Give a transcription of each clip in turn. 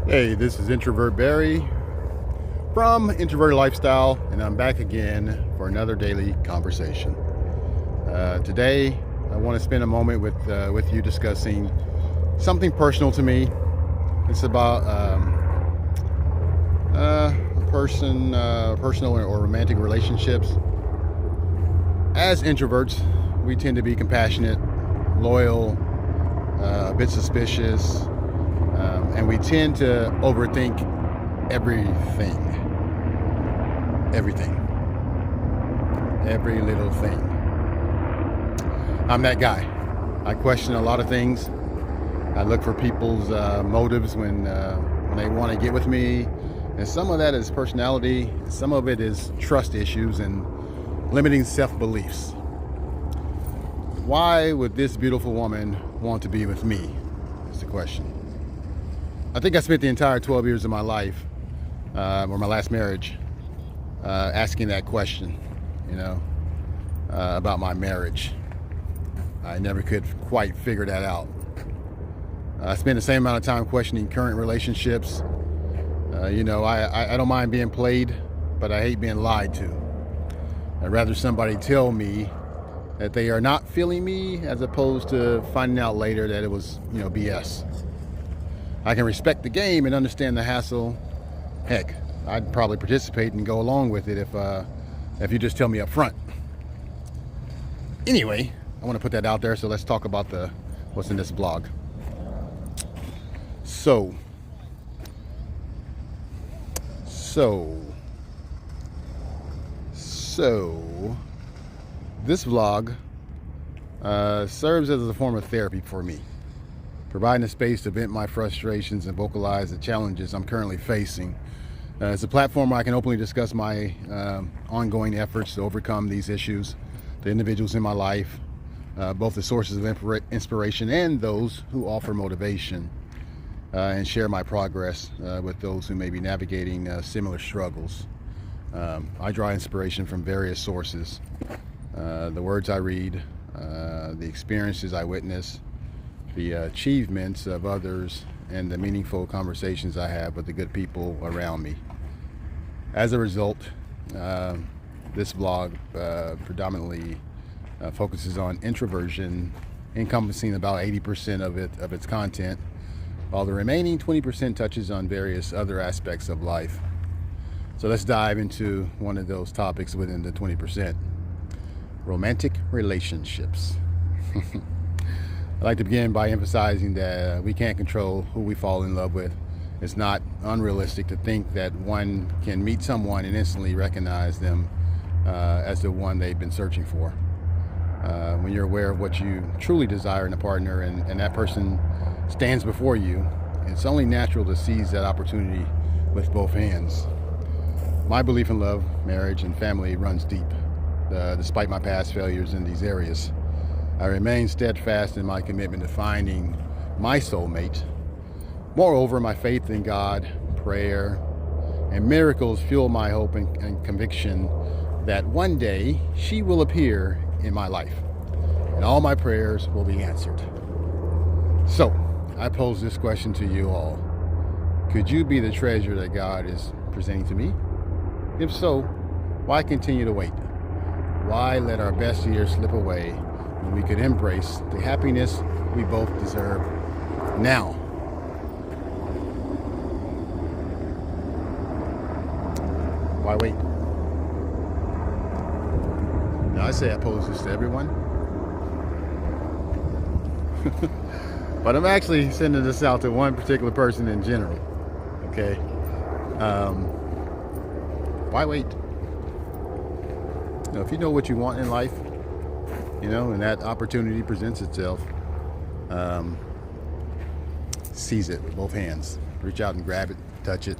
Hey, this is Introvert Barry from Introverted Lifestyle, and I'm back again for another daily conversation. Today, I want to spend a moment with you discussing something personal to me. It's about personal or romantic relationships. As introverts, we tend to be compassionate, loyal, a bit suspicious, and we tend to overthink everything, every little thing. I'm that guy. I question a lot of things. I look for people's motives when they want to get with me, and some of that is personality, some of it is trust issues and limiting self-beliefs. Why would this beautiful woman want to be with me? Is the question. I think I spent the entire 12 years of my life, or my last marriage, asking that question, about my marriage. I never could quite figure that out. I spend the same amount of time questioning current relationships. I don't mind being played, but I hate being lied to. I'd rather somebody tell me that they are not feeling me as opposed to finding out later that it was, BS. I can respect the game and understand the hassle. Heck, I'd probably participate and go along with it if you just tell me up front. Anyway, I want to put that out there, so let's talk about what's in this blog. So this vlog serves as a form of therapy for me, providing a space to vent my frustrations and vocalize the challenges I'm currently facing. It's a platform where I can openly discuss my ongoing efforts to overcome these issues, the individuals in my life, both the sources of inspiration and those who offer motivation, and share my progress with those who may be navigating similar struggles. I draw inspiration from various sources, the words I read, the experiences I witness, the achievements of others, and the meaningful conversations I have with the good people around me. As a result, this blog predominantly focuses on introversion, encompassing about 80% of its content, while the remaining 20% touches on various other aspects of life. So let's dive into one of those topics within the 20%. Romantic relationships. I'd like to begin by emphasizing that we can't control who we fall in love with. It's not unrealistic to think that one can meet someone and instantly recognize them as the one they've been searching for. When you're aware of what you truly desire in a partner and that person stands before you, it's only natural to seize that opportunity with both hands. My belief in love, marriage, and family runs deep, despite my past failures in these areas. I remain steadfast in my commitment to finding my soulmate. Moreover, my faith in God, prayer, and miracles fuel my hope and conviction that one day she will appear in my life, and all my prayers will be answered. So, I pose this question to you all. Could you be the treasure that God is presenting to me? If so, why continue to wait? Why let our best years slip away when we could embrace the happiness we both deserve now? Why wait? Now I say I pose this to everyone, but I'm actually sending this out to one particular person in general. Okay. Why wait? If you know what you want in life, and that opportunity presents itself, seize it with both hands. Reach out and grab it, touch it.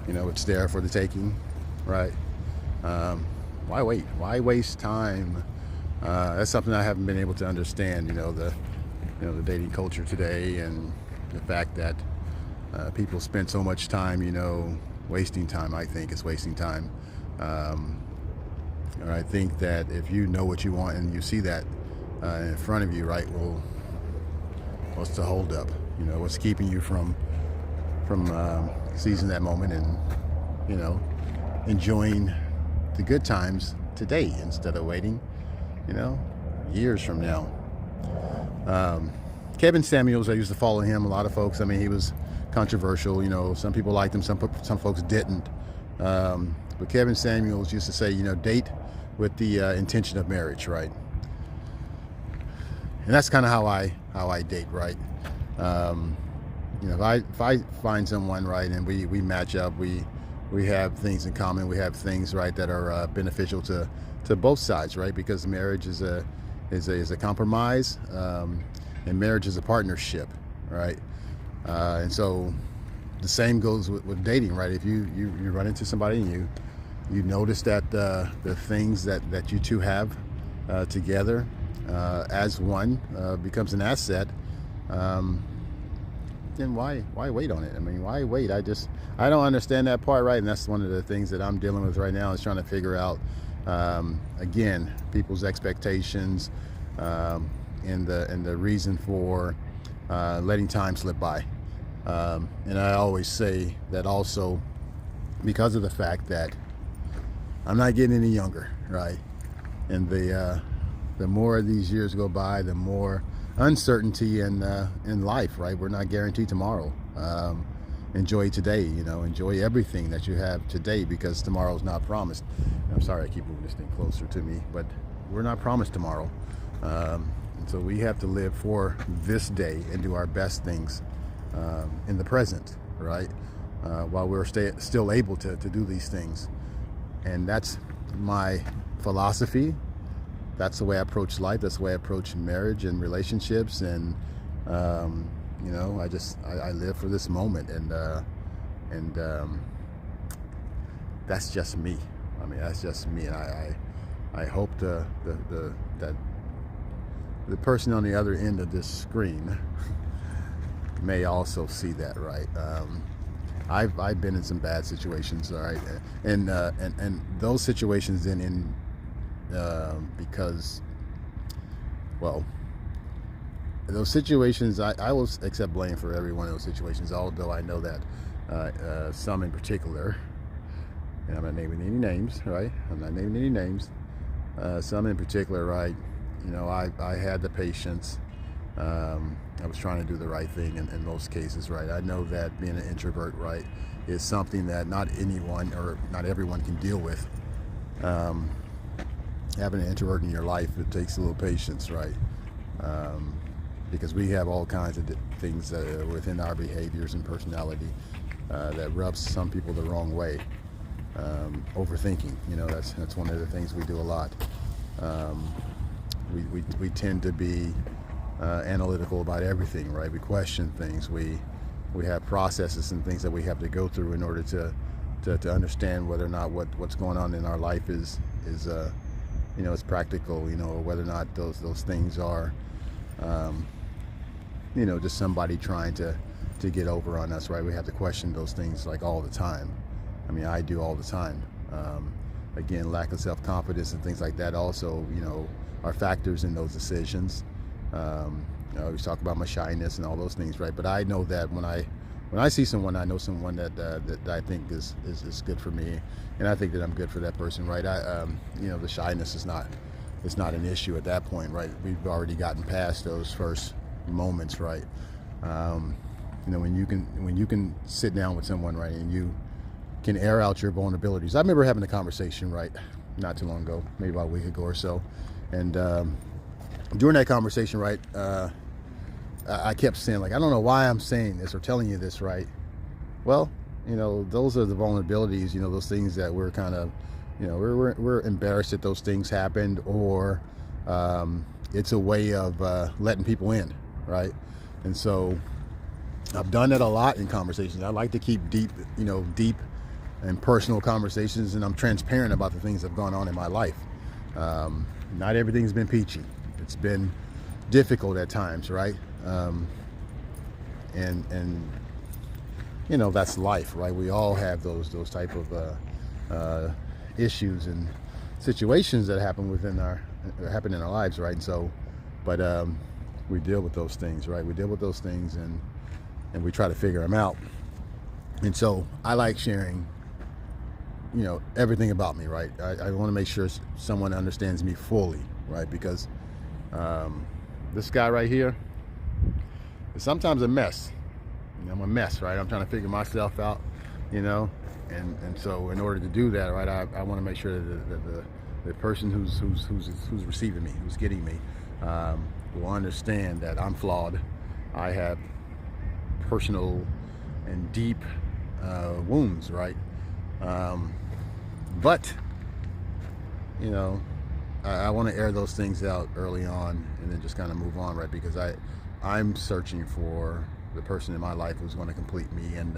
It's there for the taking, right? Why wait? Why waste time? That's something I haven't been able to understand. The dating culture today, and the fact that people spend so much time, wasting time. I think it's wasting time. Or I think that if you know what you want and you see that in front of you, right, well, what's the holdup? What's keeping you from seizing that moment and, enjoying the good times today instead of waiting, years from now. Kevin Samuels, I used to follow him. A lot of folks, he was controversial. Some people liked him, some folks didn't. But Kevin Samuels used to say, date with the intention of marriage, right? And that's kind of how I date, right? If I find someone, right, and we match up, we have things in common, we have things, right, that are beneficial to both sides, right? Because marriage is a compromise, and marriage is a partnership, right? And so the same goes with dating, right? If you run into somebody and you notice that the things that you two have together as one becomes an asset, then why wait on it? Why wait? I don't understand that part, right? And that's one of the things that I'm dealing with right now, is trying to figure out, again, people's expectations, and the reason for letting time slip by. And I always say that also because of the fact that I'm not getting any younger, right? And the more these years go by, the more uncertainty in life, right? We're not guaranteed tomorrow. Enjoy today, enjoy everything that you have today, because tomorrow's not promised. I'm sorry, I keep moving this thing closer to me, but we're not promised tomorrow. And so we have to live for this day and do our best things in the present, right? While we're still able to do these things. And that's my philosophy. That's the way I approach life. That's the way I approach marriage and relationships. And, I live for this moment. And that's just me. That's just me. And I hope that the person on the other end of this screen may also see that, right? I've been in some bad situations, all right, and those situations because, well, those situations, I will accept blame for every one of those situations, although I know that some in particular, and I'm not naming any names, right? I'm not naming any names. Some in particular, right? I had the patience. I was trying to do the right thing in most cases, right? I know that being an introvert, right, is something that not anyone or not everyone can deal with. Having an introvert in your life, it takes a little patience, right? Because we have all kinds of things that are within our behaviors and personality that rubs some people the wrong way. Overthinking, that's one of the things we do a lot. We tend to be analytical about everything, right? We question things. We have processes and things that we have to go through in order to understand whether or not what's going on in our life is practical, or whether or not those things are just somebody trying to get over on us, right? We have to question those things like all the time. I do all the time. Again, lack of self-confidence and things like that also, are factors in those decisions. I always talk about my shyness and all those things, right? But I know that when I see someone, I know someone that I think is good for me, and I think that I'm good for that person, right? The shyness is not an issue at that point, right? We've already gotten past those first moments, right? When you can sit down with someone, right, and you can air out your vulnerabilities. I remember having a conversation, right, not too long ago, maybe about a week ago or so, and during that conversation, right, I kept saying, like, I don't know why I'm saying this or telling you this, right? Well, those are the vulnerabilities, those things that we're kind of, we're embarrassed that those things happened, or it's a way of letting people in, right? And so I've done that a lot in conversations. I like to keep deep and personal conversations, and I'm transparent about the things that have gone on in my life. Not everything's been peachy. It's been difficult at times, right? And that's life, right? We all have those type of issues and situations that happen in our lives, right? And so, but we deal with those things, right? We deal with those things, and we try to figure them out. And so I like sharing, everything about me, right? I want to make sure someone understands me fully, right? Because this guy right here is sometimes a mess. I'm a mess, right? I'm trying to figure myself out, and so in order to do that, right, I want to make sure that the person who's receiving me, who's getting me, will understand that I'm flawed. I have personal and deep wounds, right? But I want to air those things out early on, and then just kind of move on, right? Because I'm searching for the person in my life who's going to complete me, and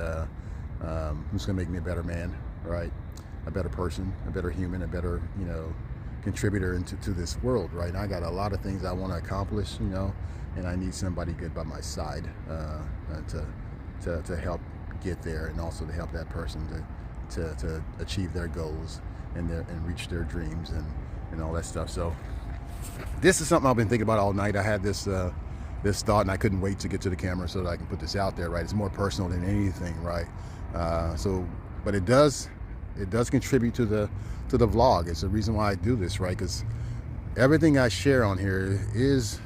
who's going to make me a better man, right? A better person, a better human, a better contributor to this world, right? And I got a lot of things I want to accomplish, and I need somebody good by my side to help get there, and also to help that person to achieve their goals and reach their dreams and all that stuff. So this is something I've been thinking about all night. I had this thought, and I couldn't wait to get to the camera so that I can put this out there, right? It's more personal than anything, right? But it does contribute to the vlog. It's the reason why I do this, right? Because everything I share on here is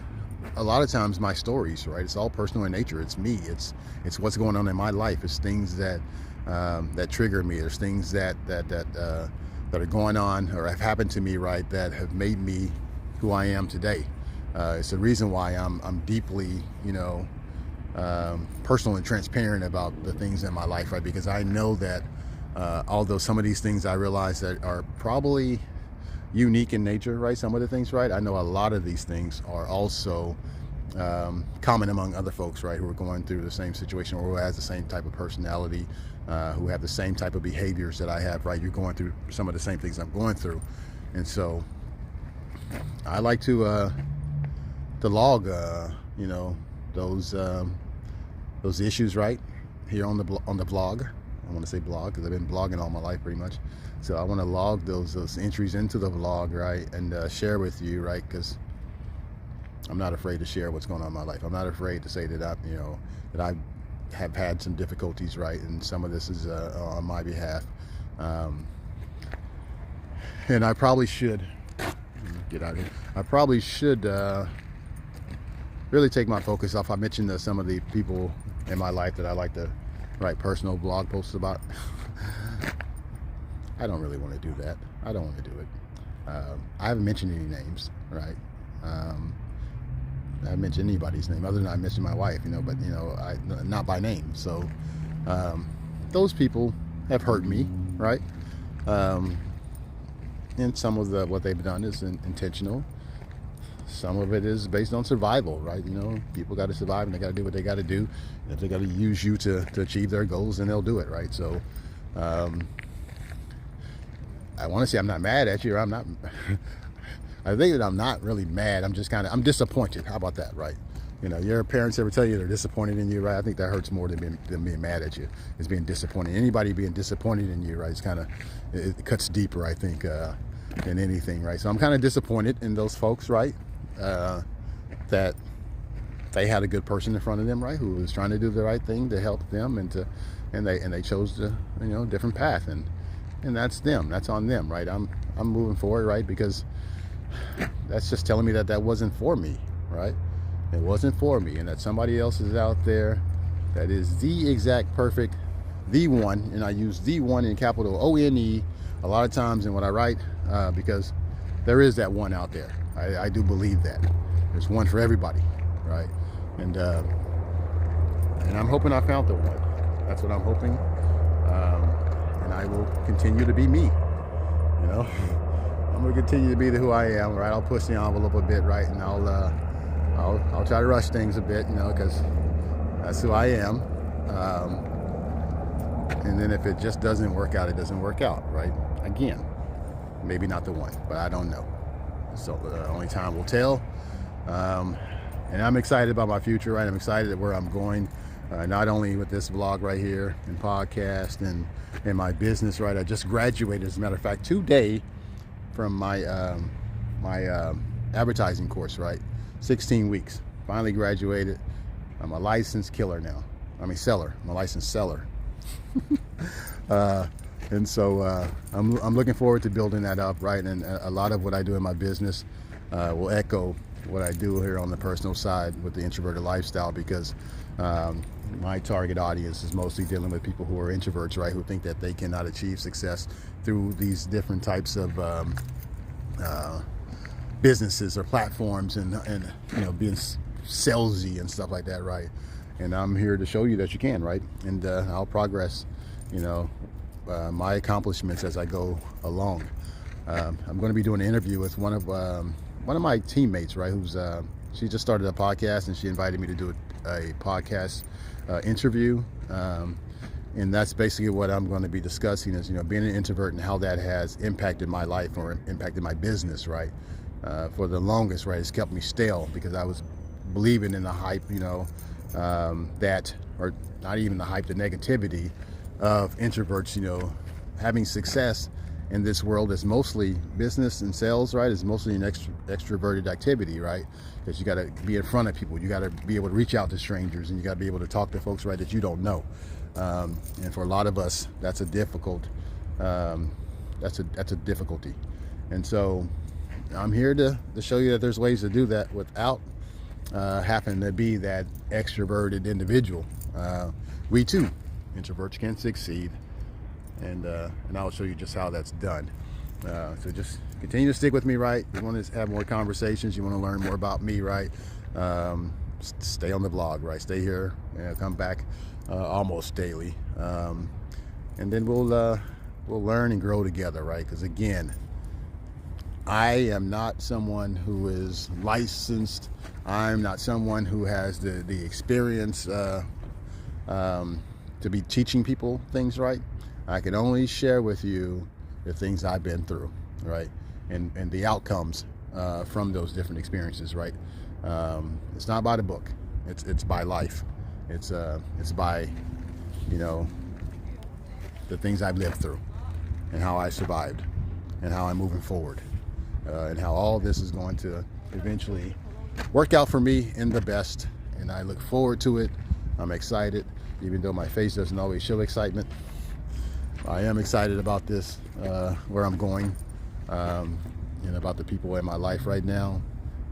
a lot of times my stories, right? It's all personal in nature. It's me. It's what's going on in my life. It's things that trigger me. There's things that are going on or have happened to me, right, that have made me who I am today. It's the reason why I'm deeply, personal and transparent about the things in my life, right? Because I know that although some of these things I realize that are probably unique in nature, right? Some of the things, right? I know a lot of these things are also common among other folks, right? Who are going through the same situation, or who has the same type of personality, who have the same type of behaviors that I have, right? You're going through some of the same things I'm going through. And so I like to log, those issues, right? Here on the blog. I want to say blog because I've been blogging all my life pretty much. So I want to log those entries into the vlog, right, and share with you, right? Because I'm not afraid to share what's going on in my life. I'm not afraid to say that I have had some difficulties, right, and some of this is on my behalf. And I probably should get out of here. I probably should really take my focus off. I mentioned some of the people in my life that I like to write personal blog posts about. I don't really want to do that. I don't want to do it. I haven't mentioned any names, right? I haven't mentioned anybody's name other than I mentioned my wife, but not by name. So those people have hurt me, right? And some of what they've done is intentional. Some of it is based on survival, right? People got to survive, and they got to do what they got to do. If they got to use you to achieve their goals, then they'll do it, right? So I want to say I'm not mad at you, or I'm not. I think that I'm not really mad. I'm just I'm disappointed. How about that, right? Your parents ever tell you they're disappointed in you, right? I think that hurts more than being mad at you. It's being disappointed. Anybody being disappointed in you, right? It cuts deeper, I think, than anything, right? So I'm kind of disappointed in those folks, right? That they had a good person in front of them, right, who was trying to do the right thing to help them, and they chose the different path, and that's them. That's on them, right? I'm moving forward, right? Because that's just telling me that wasn't for me, right? It wasn't for me, and that somebody else is out there that is the exact perfect, the one, and I use the one in capital O-N-E a lot of times in what I write, because there is that one out there. I do believe that there's one for everybody, right? And I'm hoping I found the one. That's what I'm hoping, and I will continue to be me. I'm gonna continue to be who I am, right? I'll push the envelope a bit, right? And I'll try to rush things a bit, because that's who I am. And then if it just doesn't work out, it doesn't work out, right? Again, maybe not the one, but I don't know. So only time will tell. And I'm excited about my future, right? I'm excited at where I'm going, not only with this vlog right here and podcast and my business, right? I just graduated, as a matter of fact, today from my advertising course, right? 16 weeks. Finally graduated. I'm a licensed killer now. Seller. I'm a licensed seller. And so I'm looking forward to building that up, right? And a lot of what I do in my business will echo what I do here on the personal side with the Introverted Lifestyle, because my target audience is mostly dealing with people who are introverts, right? Who think that they cannot achieve success through these different types of businesses or platforms, and being salesy and stuff like that, right? And I'm here to show you that you can, right? And I'll progress, my accomplishments as I go along. I'm going to be doing an interview with one of my teammates, right? Who's she just started a podcast, and she invited me to do a podcast interview. And that's basically what I'm going to be discussing is, being an introvert and how that has impacted my life or impacted my business, right? For the longest, right, it's kept me stale because I was believing in the hype, that, or not even the hype, the negativity of introverts, having success in this world is mostly business and sales, right? It's mostly an extroverted activity, right? Because you got to be in front of people, you got to be able to reach out to strangers, and you got to be able to talk to folks, right, that you don't know. And for a lot of us, that's a difficult, that's a difficulty. And so I'm here to show you that there's ways to do that without having to be that extroverted individual. We too, introverts, can succeed, and I'll show you just how that's done. So just continue to stick with me, right? You want to have more conversations, you want to learn more about me, right? Stay on the vlog, right? Stay here, come back almost daily, and then we'll learn and grow together, right? Because again, I am not someone who is licensed. I'm not someone who has the experience to be teaching people things, right? I can only share with you the things I've been through, right? And the outcomes from those different experiences, right? It's not by the book. It's by life. It's by, the things I've lived through, and how I survived, and how I'm moving forward. And how all this is going to eventually work out for me in the best, and I look forward to it. I'm excited, even though my face doesn't always show excitement. I am excited about this, where I'm going, and about the people in my life right now,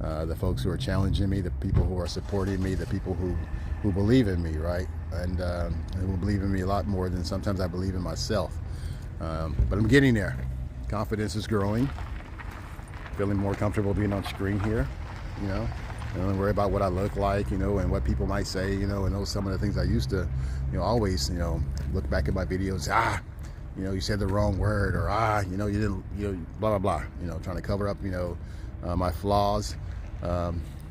the folks who are challenging me, the people who are supporting me, the people who believe in me, right? And who believe in me a lot more than sometimes I believe in myself. But I'm getting there. Confidence is growing. Feeling more comfortable being on screen here, I don't worry about what I look like, and what people might say, and those some of the things I used to, always, look back at my videos, you said the wrong word, or you didn't, blah blah blah, trying to cover up, my flaws,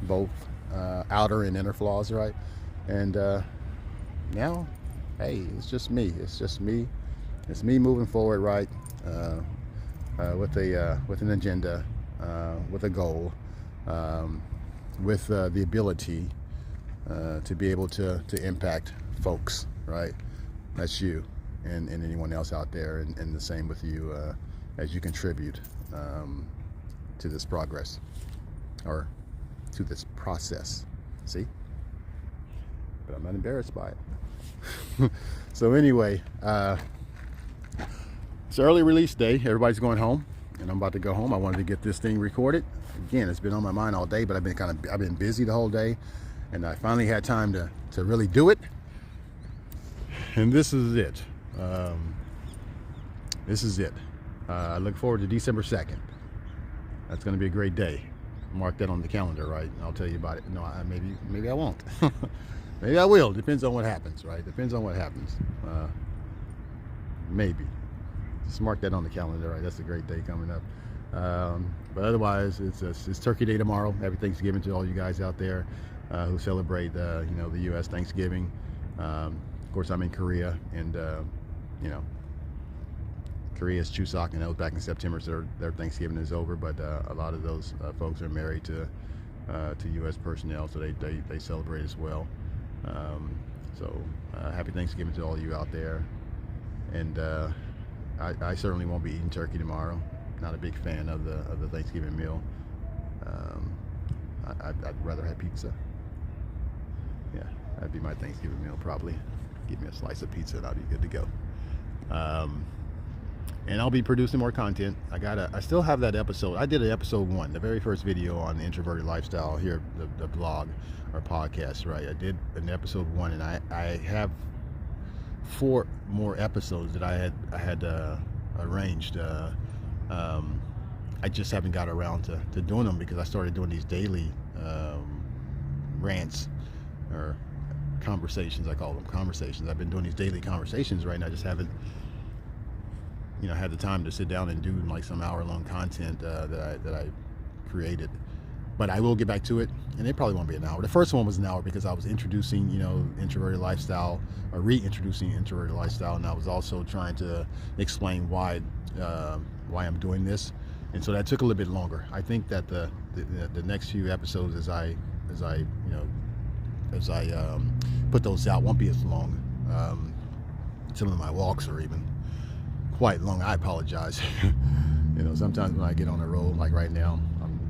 both outer and inner flaws, right? And now, hey, it's just me. It's me moving forward, right? With an agenda. With a goal, with the ability to be able to impact folks, right? That's you and anyone else out there, and the same with you as you contribute to this progress, or to this process. See? But I'm not embarrassed by it. So anyway, it's early release day. Everybody's going home, and I'm about to go home. I wanted to get this thing recorded. Again, it's been on my mind all day, but I've been busy the whole day, and I finally had time to really do it. And this is it. This is it. I look forward to December 2nd. That's going to be a great day. Mark that on the calendar, right? I'll tell you about it. No, maybe I won't. Maybe I will. Depends on what happens, right? Depends on what happens. Maybe. Just mark that on the calendar, right? That's a great day coming up. But otherwise, it's Turkey Day tomorrow. Happy Thanksgiving to all you guys out there who celebrate, the U.S. Thanksgiving. Of course, I'm in Korea, and Korea's Chuseok, and that was back in September, so their Thanksgiving is over. But a lot of those folks are married to U.S. personnel, so they celebrate as well. So happy Thanksgiving to all of you out there. And I certainly won't be eating turkey tomorrow. Not a big fan of the Thanksgiving meal. I'd rather have pizza. Yeah, that'd be my Thanksgiving meal probably. Give me a slice of pizza and I'll be good to go. And I'll be producing more content. I still have that episode. I did an episode 1, the very first video on the Introverted Lifestyle here, the blog or podcast, right? I did an episode 1, and I have 4 more episodes that I had arranged. I just haven't got around to doing them because I started doing these daily rants or conversations. I call them conversations. I've been doing these daily conversations right now. I just haven't had the time to sit down and do like some hour-long content that I created. But I will get back to it, and it probably won't be an hour. The first one was an hour because I was introducing Introverted Lifestyle, or reintroducing Introverted Lifestyle, and I was also trying to explain why I'm doing this, and so that took a little bit longer. I think that the next few episodes as I put those out won't be as long. Some of my walks are even quite long. I apologize. Sometimes when I get on a roll, like right now,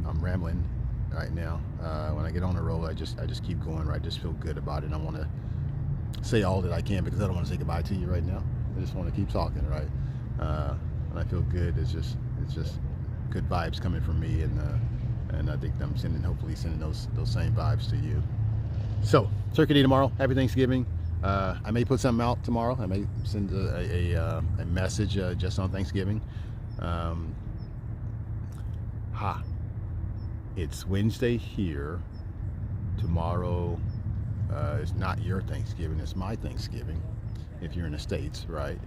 I'm rambling right now. When I get on a roll, I just keep going, right? I just feel good about it, and I want to say all that I can because I don't want to say goodbye to you right now. I just want to keep talking, right? And I feel good. It's just good vibes coming from me, and I think I'm hopefully sending those same vibes to you. So, Turkey Day tomorrow. Happy Thanksgiving. I may put something out tomorrow. I may send a message just on Thanksgiving. It's Wednesday here. Tomorrow is not your Thanksgiving, it's my Thanksgiving if you're in the States, right?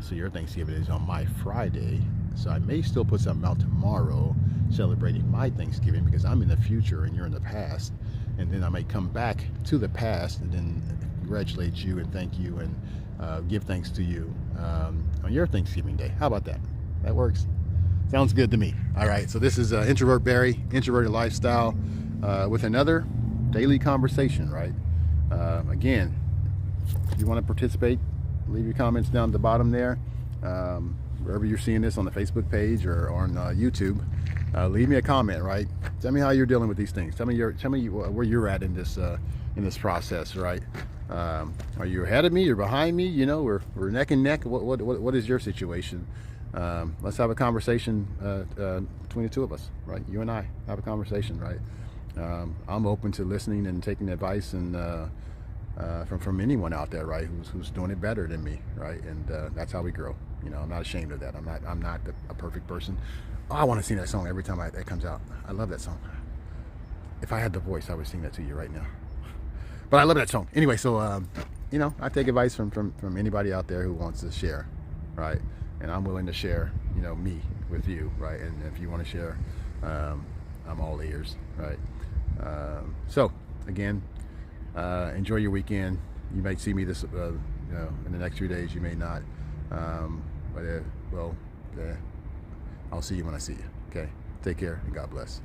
So your Thanksgiving is on my Friday. So I may still put something out tomorrow celebrating my Thanksgiving because I'm in the future and you're in the past. And then I may come back to the past and then congratulate you and thank you and give thanks to you on your Thanksgiving Day. How about that? That works? Sounds good to me. All right, so this is Introvert Barry, Introverted Lifestyle, with another daily conversation, right? Again, if you want to participate, leave your comments down at the bottom there. Wherever you're seeing this, on the Facebook page or on YouTube, leave me a comment, right? Tell me how you're dealing with these things. Tell me where you're at in this process, right? Are you ahead of me? You're behind me? We're neck and neck. What is your situation? Let's have a conversation between the two of us, right? You and I have a conversation, right? I'm open to listening and taking advice and from anyone out there, right? Who's doing it better than me, right? And that's how we grow. I'm not ashamed of that. I'm not a perfect person. Oh, I want to sing that song every time that comes out. I love that song. If I had the voice, I would sing that to you right now. But I love that song. Anyway, so I take advice from anybody out there who wants to share, right? And I'm willing to share, me with you, right? And if you want to share, I'm all ears, right? So again, enjoy your weekend. You might see me this, in the next few days. You may not, but I'll see you when I see you. Okay, take care and God bless.